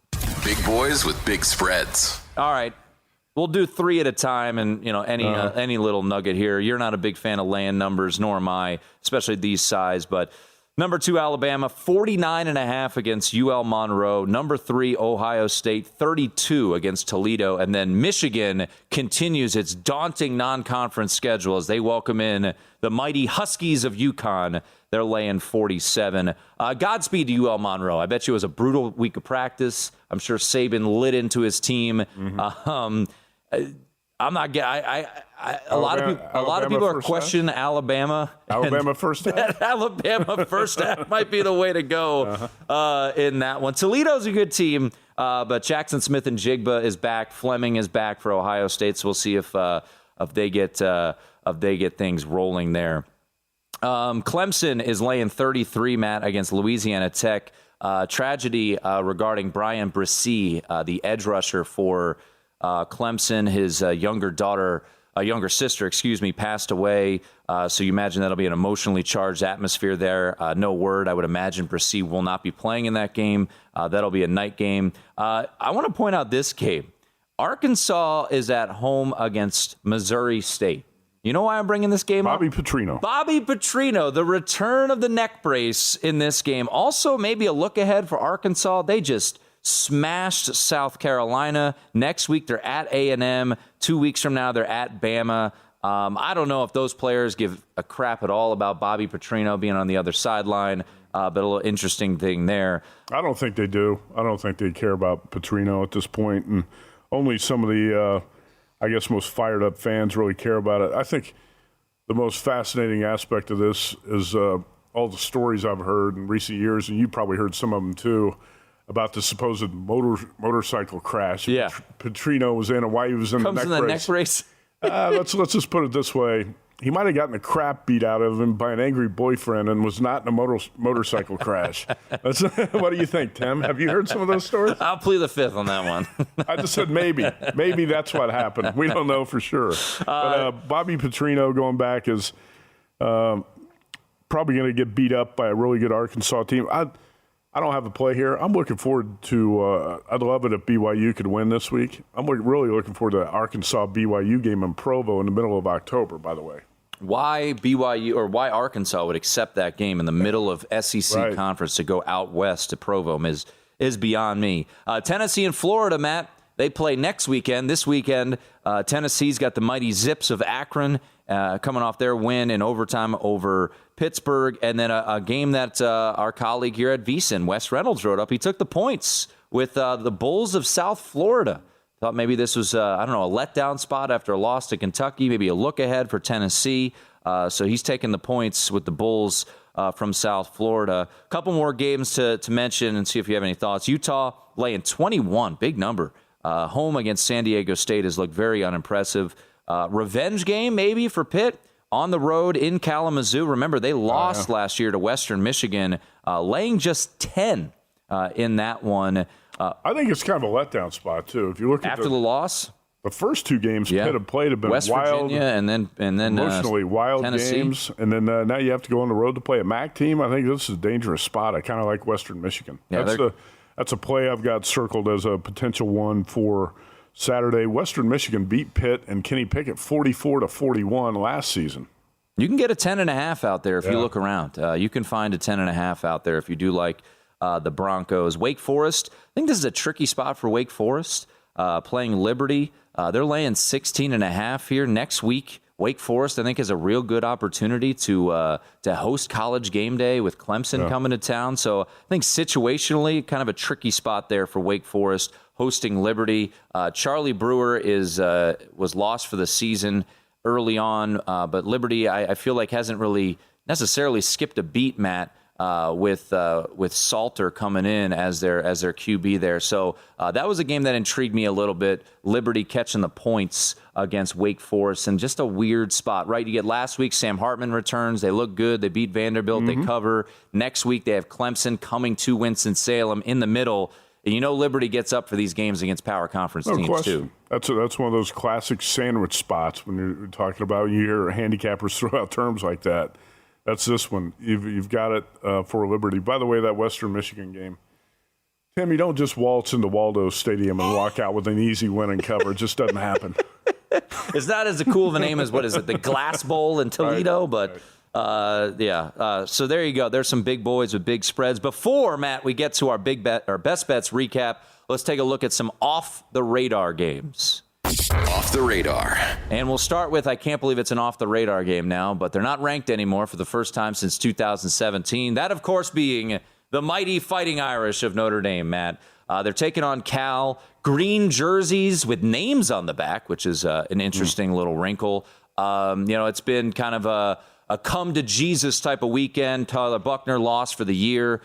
B: Big Boys with Big Spreads.
C: All right. We'll do 3 at a time, and any little nugget here. You're not a big fan of laying numbers, nor am I, especially these size. But number 2, Alabama, 49.5 against UL Monroe. Number 3, Ohio State, 32 against Toledo. And then Michigan continues its daunting non-conference schedule as they welcome in the mighty Huskies of UConn. They're laying 47. Godspeed to UL Monroe. I bet you it was a brutal week of practice. I'm sure Saban lit into his team. Mm-hmm. I'm not getting. A lot of people are questioning Alabama.
D: Alabama first half.
C: Alabama first half might be the way to go in that one. Toledo's a good team, but Jackson Smith and Jigba is back. Fleming is back for Ohio State. So we'll see if they get things rolling there. Clemson is laying 33, Matt, against Louisiana Tech. Tragedy regarding Brian Bresee, the edge rusher for Clemson. His younger sister, passed away. So you imagine that'll be an emotionally charged atmosphere there. No word. I would imagine Bresee will not be playing in that game. That'll be a night game. I want to point out this game. Arkansas is at home against Missouri State. You know why I'm bringing this game up?
D: Bobby Petrino, the return of the neck brace in this game. Also, maybe a look ahead for Arkansas. They just smashed South Carolina. Next week, they're at A&M. 2 weeks from now, they're at Bama. I don't know if those players give a crap at all about Bobby Petrino being on the other sideline, but a little interesting thing there. I don't think they do. I don't think they care about Petrino at this point, and only some of the most fired up fans really care about it. I think the most fascinating aspect of this is all the stories I've heard in recent years, and you probably heard some of them too, about the supposed motorcycle crash.
C: Yeah.
D: Petrino was in and why he was in the neck race. Let's just put it this way. He might have gotten the crap beat out of him by an angry boyfriend and was not in a motorcycle crash. What do you think, Tim? Have you heard some of those stories?
C: I'll plead the fifth on that one.
D: I just said maybe. Maybe that's what happened. We don't know for sure. But Bobby Petrino going back is probably going to get beat up by a really good Arkansas team. I don't have a play here. I'm looking forward to I'd love it if BYU could win this week. I'm really looking forward to the Arkansas-BYU game in Provo in the middle of October, by the way.
C: Why BYU or why Arkansas would accept that game in the middle of SEC conference to go out west to Provo is beyond me. Tennessee and Florida, Matt, they play next weekend. This weekend, Tennessee's got the mighty Zips of Akron coming off their win in overtime over Pittsburgh. And then a game that our colleague here at VSiN, Wes Reynolds, wrote up. He took the points with the Bulls of South Florida. Thought maybe this was, a letdown spot after a loss to Kentucky, maybe a look ahead for Tennessee. So he's taking the points with the Bulls from South Florida. A couple more games to mention and see if you have any thoughts. Utah laying 21, big number. Home against San Diego State has looked very unimpressive. Revenge game maybe for Pitt on the road in Kalamazoo. Remember, they lost last year to Western Michigan, laying just 10 in that one.
D: I think it's kind of a letdown spot, too. If you look at
C: after the loss,
D: the first two games Pitt have played have been
C: West
D: wild,
C: Virginia and then
D: emotionally wild
C: Tennessee.
D: games. And then now you have to go on the road to play a MAC team. I think this is a dangerous spot. I kind of like Western Michigan.
C: Yeah,
D: that's a play I've got circled as a potential one for Saturday. Western Michigan beat Pitt and Kenny Pickett 44-41 last season.
C: You can get a 10.5 out there if you look around. You can find a 10.5 out there if you do like the Broncos. Wake Forest, I think this is a tricky spot for Wake Forest, playing Liberty. They're laying 16.5 here next week. Wake Forest, I think, has a real good opportunity to host College game day with Clemson coming to town. So I think situationally, kind of a tricky spot there for Wake Forest hosting Liberty. Charlie Brewer was lost for the season early on, but Liberty, I feel like, hasn't really necessarily skipped a beat, Matt, with Salter coming in as their QB there. So that was a game that intrigued me a little bit. Liberty catching the points against Wake Forest, and just a weird spot, right? You get last week, Sam Hartman returns. They look good. They beat Vanderbilt. They cover. Next week, they have Clemson coming to Winston-Salem in the middle. And you know Liberty gets up for these games against power conference teams, too.
D: That's one of those classic sandwich spots when you're talking about, you hear handicappers throw out terms like that. That's this one. You've got it for Liberty. By the way, that Western Michigan game, Tim, you don't just waltz into Waldo Stadium and walk out with an easy win and cover. It just doesn't happen.
C: It's not as cool of a name as, what is it, the Glass Bowl in Toledo, but... so there you go. There's some big boys with big spreads. Before, Matt, we get to our best bets recap, let's take a look at some off-the-radar games.
B: Off the radar.
C: And we'll start with, I can't believe it's an off-the-radar game now, but they're not ranked anymore for the first time since 2017. That, of course, being the mighty Fighting Irish of Notre Dame, Matt. They're taking on Cal. Green jerseys with names on the back, which is an interesting little wrinkle. It's been kind of a come-to-Jesus type of weekend. Tyler Buckner lost for the year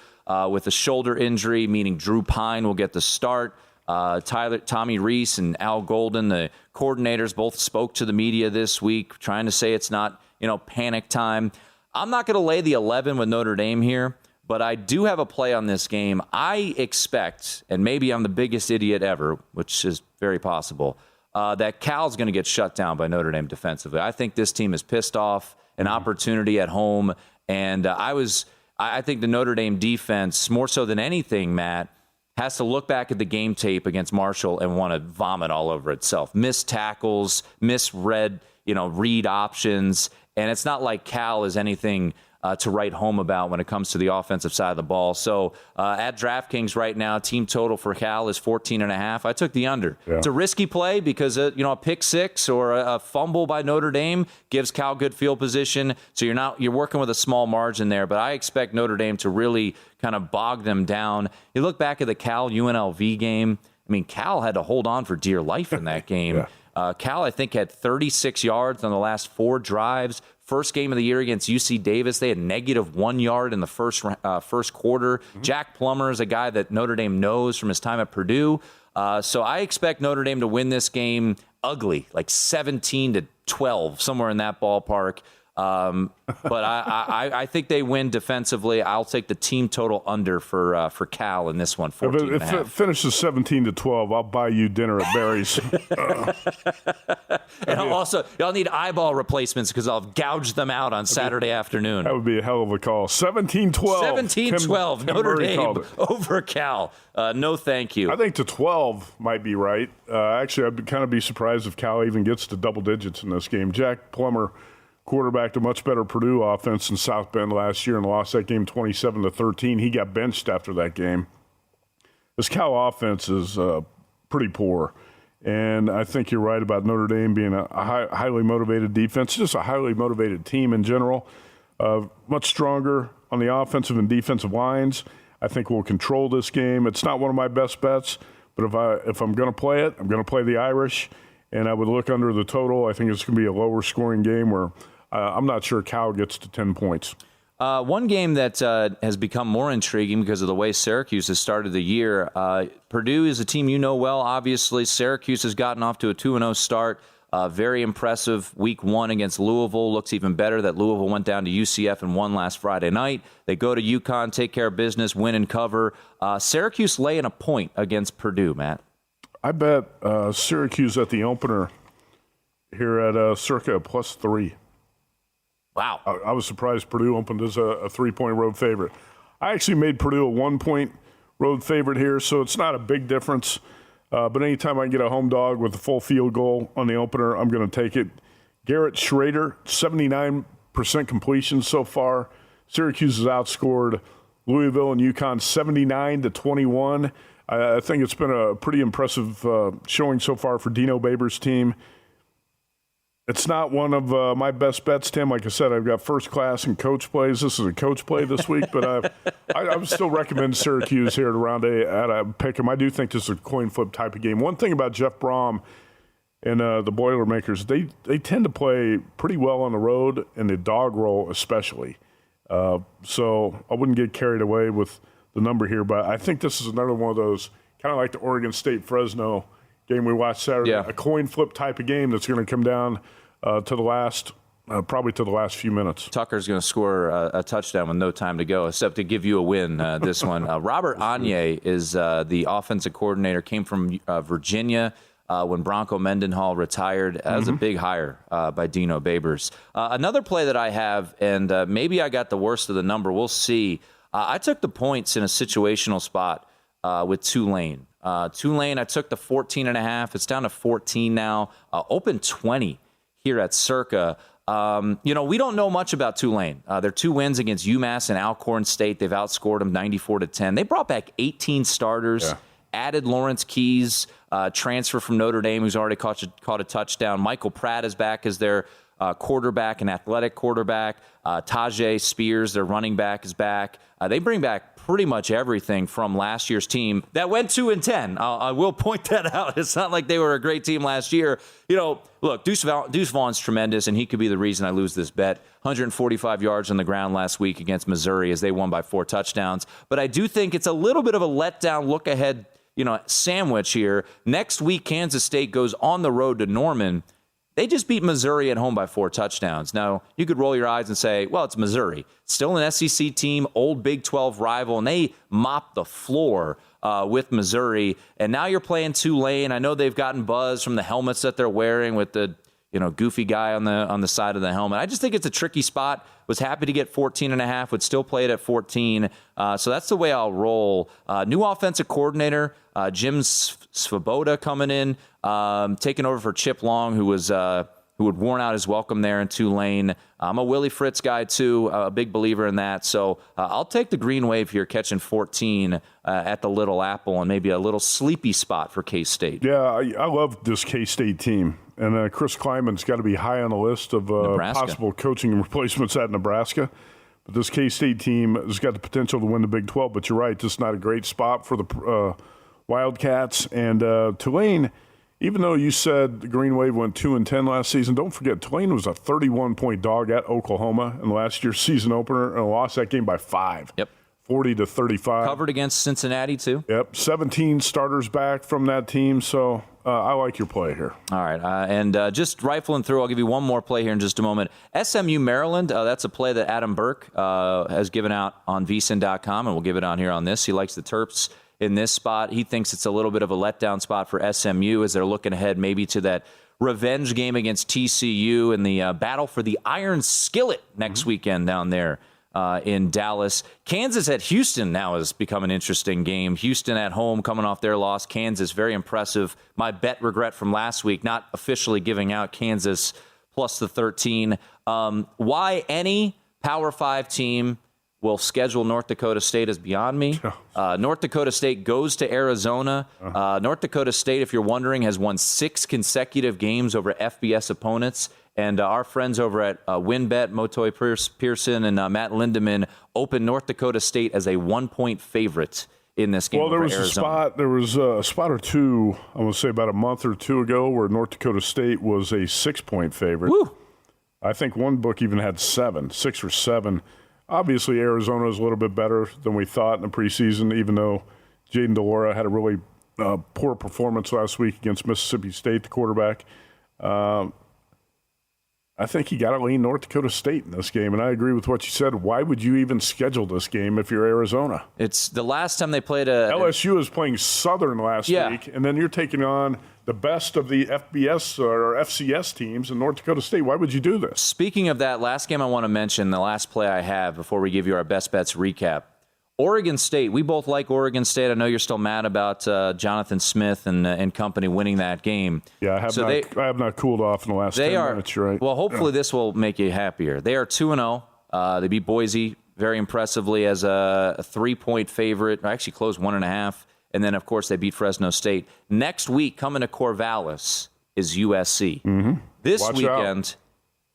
C: with a shoulder injury, meaning Drew Pine will get the start. Tommy Rees and Al Golden, the coordinators, both spoke to the media this week, trying to say it's not, panic time. I'm not going to lay the 11 with Notre Dame here, but I do have a play on this game. I expect, and maybe I'm the biggest idiot ever, which is very possible, that Cal's going to get shut down by Notre Dame defensively. I think this team is pissed off. An opportunity at home, and I think the Notre Dame defense, more so than anything, Matt, has to look back at the game tape against Marshall and want to vomit all over itself. Missed tackles, misread, read options, and it's not like Cal is anything to write home about when it comes to the offensive side of the ball. So at DraftKings right now, team total for Cal is 14.5. I took the under. Yeah. It's a risky play because a pick six or a fumble by Notre Dame gives Cal good field position. So you're working with a small margin there, but I expect Notre Dame to really kind of bog them down. You look back at the Cal UNLV game. I mean, Cal had to hold on for dear life in that game. Yeah. Cal, I think, had 36 yards on the last 4 drives. First game of the year against UC Davis, they had -1 yard in the first quarter. Mm-hmm. Jack Plummer is a guy that Notre Dame knows from his time at Purdue. So I expect Notre Dame to win this game ugly, like 17-12, somewhere in that ballpark. But I think they win defensively. I'll take the team total under for Cal in this one, 14.5.
D: If it finishes 17-12, I'll buy you dinner at Barry's.
C: And y'all need eyeball replacements because I'll gouge them out on Saturday afternoon.
D: That would be a hell of a call. 17-12.
C: 17-12, Notre Dame over Cal. No, thank you.
D: I think to 12 might be right. Actually, I'd kind of be surprised if Cal even gets to double digits in this game. Jack Plummer quarterbacked a much better Purdue offense in South Bend last year and lost that game 27-13. He got benched after that game. This Cal offense is pretty poor, and I think you're right about Notre Dame being a highly motivated defense, just a highly motivated team in general, much stronger on the offensive and defensive lines. I think we'll control this game. It's not one of my best bets, but if I'm going to play it, I'm going to play the Irish, and I would look under the total. I think it's going to be a lower scoring game where I'm not sure Cal gets to 10 points.
C: One game that has become more intriguing because of the way Syracuse has started the year. Purdue is a team you know well, obviously. Syracuse has gotten off to a 2-0 start. Very impressive week 1 against Louisville. Looks even better that Louisville went down to UCF and won last Friday night. They go to UConn, take care of business, win and cover. Syracuse laying a point against Purdue, Matt. I
D: bet Syracuse at the opener here at circa +3.
C: Wow.
D: I was surprised Purdue opened as a 3-point road favorite. I actually made Purdue a 1-point road favorite here, so it's not a big difference. But anytime I can get a home dog with a full field goal on the opener, I'm going to take it. Garrett Schrader, 79 50% completion so far. Syracuse has outscored Louisville and UConn 79-21. I think it's been a pretty impressive showing so far for Dino Babers' team. It's not one of my best bets, Tim. Like I said, I've got first class and coach plays. This is a coach play this week, but I would still recommend Syracuse here at a pick 'em. I do think this is a coin flip type of game. One thing about Jeff Brom and the Boilermakers, they tend to play pretty well on the road, and the dog roll especially. So I wouldn't get carried away with the number here, but I think this is another one of those, kind of like the Oregon State-Fresno game we watched Saturday, a coin flip type of game that's going to come down to the last, probably to the last few minutes.
C: Tucker's going to score a touchdown with no time to go, except to give you a win this one. Robert Anye is the offensive coordinator, came from Virginia when Bronco Mendenhall retired. That was a big hire by Dino Babers. Another play that I have, and maybe I got the worst of the number. We'll see. I took the points in a situational spot with Tulane. Tulane, I took the 14.5. It's down to 14 now. Open 20 here at Circa. We don't know much about Tulane. Their 2 wins against UMass and Alcorn State. They've outscored them 94-10. They brought back 18 starters, added Lawrence Keys, transfer from Notre Dame, who's already caught a touchdown. Michael Pratt is back as their quarterback, an athletic quarterback. Tajay Spears, their running back, is back. They bring back pretty much everything from last year's team that went 2-10. I will point that out. It's not like they were a great team last year. Look, Deuce Vaughn's tremendous, and he could be the reason I lose this bet. 145 yards on the ground last week against Missouri as they won by 4 touchdowns. But I do think it's a little bit of a letdown look ahead, sandwich here. Next week, Kansas State goes on the road to Norman. They just beat Missouri at home by 4 touchdowns. Now, you could roll your eyes and say, well, it's Missouri. Still an SEC team, old Big 12 rival, and they mopped the floor with Missouri. And now you're playing Tulane. I know they've gotten buzz from the helmets that they're wearing with the goofy guy on the side of the helmet. I just think it's a tricky spot. Was happy to get 14.5, would still play it at 14. So that's the way I'll roll. New offensive coordinator, Jim Svoboda coming in, taking over for Chip Long, who had worn out his welcome there in Tulane. I'm a Willie Fritz guy, too, a big believer in that. So I'll take the green wave here, catching 14 at the Little Apple, and maybe a little sleepy spot for K-State.
D: Yeah, I love this K-State team. And Chris Kleiman's got to be high on the list of possible coaching replacements at Nebraska. But this K-State team has got the potential to win the Big 12. But you're right, this is not a great spot for the Wildcats. And Tulane, even though you said the Green Wave went 2-10 last season, don't forget Tulane was a 31-point dog at Oklahoma in last year's season opener and lost that game by 5.
C: Yep.
D: 40-35.
C: Covered against Cincinnati, too.
D: Yep. 17 starters back from that team. So I like your play here.
C: All right. And just rifling through, I'll give you one more play here in just a moment. SMU Maryland, that's a play that Adam Burke has given out on vsin.com, and we'll give it on here on this. He likes the Terps in this spot. He thinks it's a little bit of a letdown spot for SMU as they're looking ahead maybe to that revenge game against TCU and the battle for the Iron Skillet next weekend down there in Dallas. Kansas at Houston now has become an interesting game. Houston at home coming off their loss. Kansas, very impressive. My bet regret from last week, not officially giving out Kansas plus the 13. Why any Power 5 team will schedule North Dakota State is beyond me. North Dakota State goes to Arizona. North Dakota State, if you're wondering, has won 6 consecutive games over FBS opponents. And our friends over at WinBet, Motoy Pearson and Matt Lindemann, opened North Dakota State as a 1-point favorite in this game. Well,
D: there was a spot or two, I want to say about a month or two ago, where North Dakota State was a 6-point favorite.
C: Woo.
D: I think one book even had 6 or 7. Obviously, Arizona is a little bit better than we thought in the preseason, even though Jaden DeLora had a really poor performance last week against Mississippi State, the quarterback. I think you got to lean North Dakota State in this game, and I agree with what you said. Why would you even schedule this game if you're Arizona?
C: It's the last time they played
D: LSU is playing Southern last week, and then you're taking on the best of the FBS or FCS teams in North Dakota State. Why would you do this?
C: Speaking of that, last game I want to mention, the last play I have before we give you our best bets recap. Oregon State, we both like Oregon State. I know you're still mad about Jonathan Smith and company winning that game.
D: Yeah, I have not cooled off in the last 10 minutes, right?
C: Well, hopefully this will make you happier. They are 2-0. They beat Boise very impressively as a 3-point favorite. Actually closed 1.5. And then, of course, they beat Fresno State. Next week, coming to Corvallis, is USC.
D: Mm-hmm.
C: This
D: Watch
C: weekend,
D: out.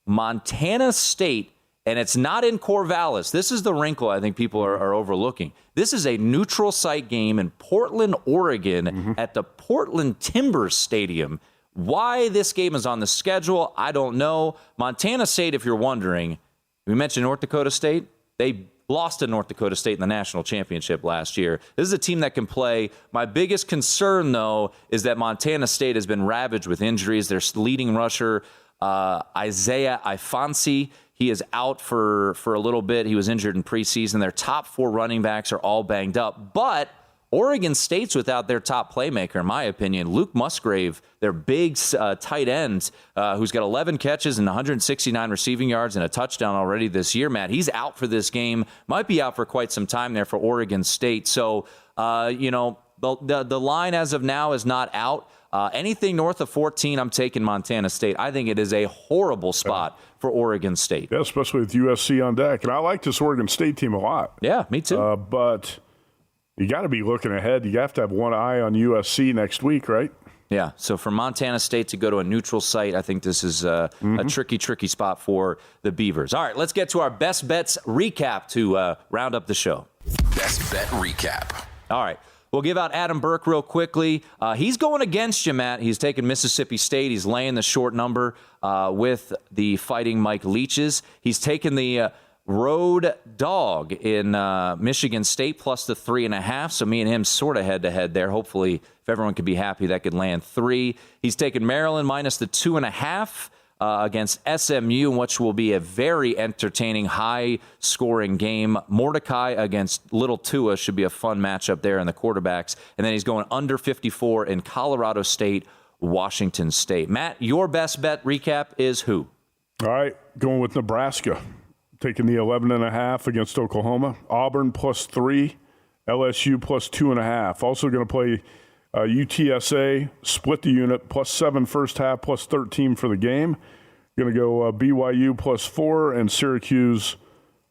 C: Montana State, and it's not in Corvallis. This is the wrinkle I think people are overlooking. This is a neutral site game in Portland, Oregon, at the Portland Timbers Stadium. Why this game is on the schedule, I don't know. Montana State, if you're wondering, we mentioned North Dakota State. They lost to North Dakota State in the national championship last year. This is a team that can play. My biggest concern, though, is that Montana State has been ravaged with injuries. Their leading rusher, Isaiah Ifansi, he is out for a little bit. He was injured in preseason. Their top 4 running backs are all banged up. But Oregon State's without their top playmaker, in my opinion. Luke Musgrave, their big tight end, who's got 11 catches and 169 receiving yards and a touchdown already this year, Matt. He's out for this game. Might be out for quite some time there for Oregon State. So, the line as of now is not out. Anything north of 14, I'm taking Montana State. I think it is a horrible spot for Oregon State.
D: Yeah, especially with USC on deck. And I like this Oregon State team a lot.
C: Yeah, me too.
D: But you got to be looking ahead. You have to have one eye on USC next week, right?
C: Yeah, so for Montana State to go to a neutral site, I think this is a tricky spot for the Beavers. All right, let's get to our best bets recap to round up the show.
B: Best bet recap.
C: All right. We'll give out Adam Burke real quickly. He's going against you, Matt. He's taking Mississippi State. He's laying the short number with the Fighting Mike Leaches. He's taken the road dog in Michigan State plus the 3.5. So me and him sort of head-to-head there. Hopefully, if everyone could be happy, that could land 3. He's taken Maryland minus the 2.5. Against SMU, which will be a very entertaining, high-scoring game. Mordecai against Little Tua should be a fun matchup there in the quarterbacks. And then he's going under 54 in Colorado State, Washington State. Matt, your best bet recap is who?
D: All right, going with Nebraska. Taking the 11.5 against Oklahoma. Auburn plus 3. LSU plus 2.5. Also going to play UTSA, split the unit, plus 7 first half, plus 13 for the game. Going to go BYU plus 4 and Syracuse,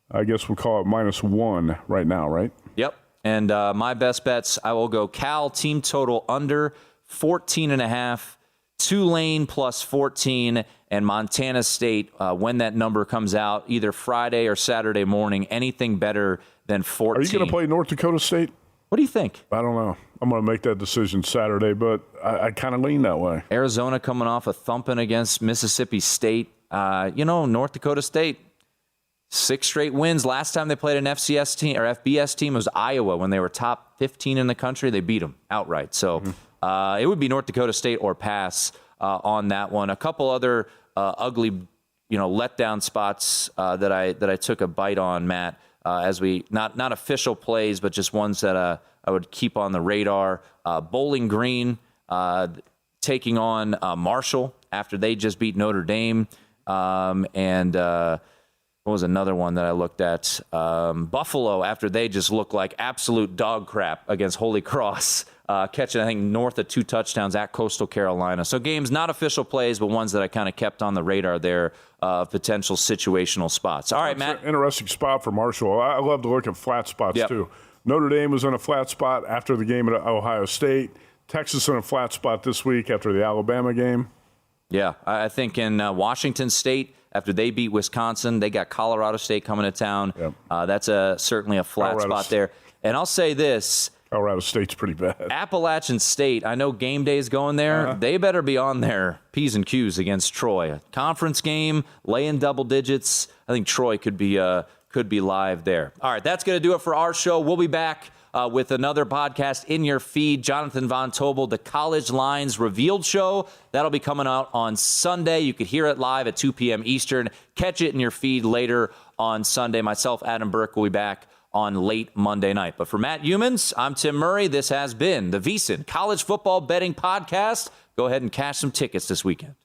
D: I guess we'll call it minus 1 right now, right?
C: Yep. And my best bets, I will go Cal team total under 14.5, Tulane plus 14, and Montana State when that number comes out, either Friday or Saturday morning, anything better than 14.
D: Are you going to play North Dakota State?
C: What do you think?
D: I don't know. I'm going to make that decision Saturday, but I kind of lean that way.
C: Arizona coming off a thumping against Mississippi State. North Dakota State, 6 straight wins. Last time they played an FCS team or FBS team was Iowa when they were top 15 in the country. They beat them outright. So it would be North Dakota State or pass on that one. A couple other ugly, letdown spots that I took a bite on, Matt. As we not official plays, but just ones that I would keep on the radar. Bowling Green taking on Marshall after they just beat Notre Dame, and what was another one that I looked at? Buffalo after they just looked like absolute dog crap against Holy Cross, catching I think north of 2 touchdowns at Coastal Carolina. So games not official plays, but ones that I kind of kept on the radar there. Potential situational spots. All right,
D: That's
C: Matt.
D: An interesting spot for Marshall. I love to look at flat spots, too. Notre Dame was in a flat spot after the game at Ohio State. Texas in a flat spot this week after the Alabama game.
C: Yeah, I think in Washington State, after they beat Wisconsin, they got Colorado State coming to town.
D: Yep.
C: That's certainly a flat spot there. And I'll say this.
D: Colorado State's pretty bad.
C: Appalachian State, I know game day's going there. They better be on their P's and Q's against Troy. A conference game, laying double digits. I think Troy could be live there. All right, that's going to do it for our show. We'll be back with another podcast in your feed. Jonathan Von Tobel, the College Lines Revealed Show. That'll be coming out on Sunday. You could hear it live at 2 p.m. Eastern. Catch it in your feed later on Sunday. Myself, Adam Burke, will be back on late Monday night. But for Matt Youmans, I'm Tim Murray. This has been the VSiN College Football Betting Podcast. Go ahead and cash some tickets this weekend.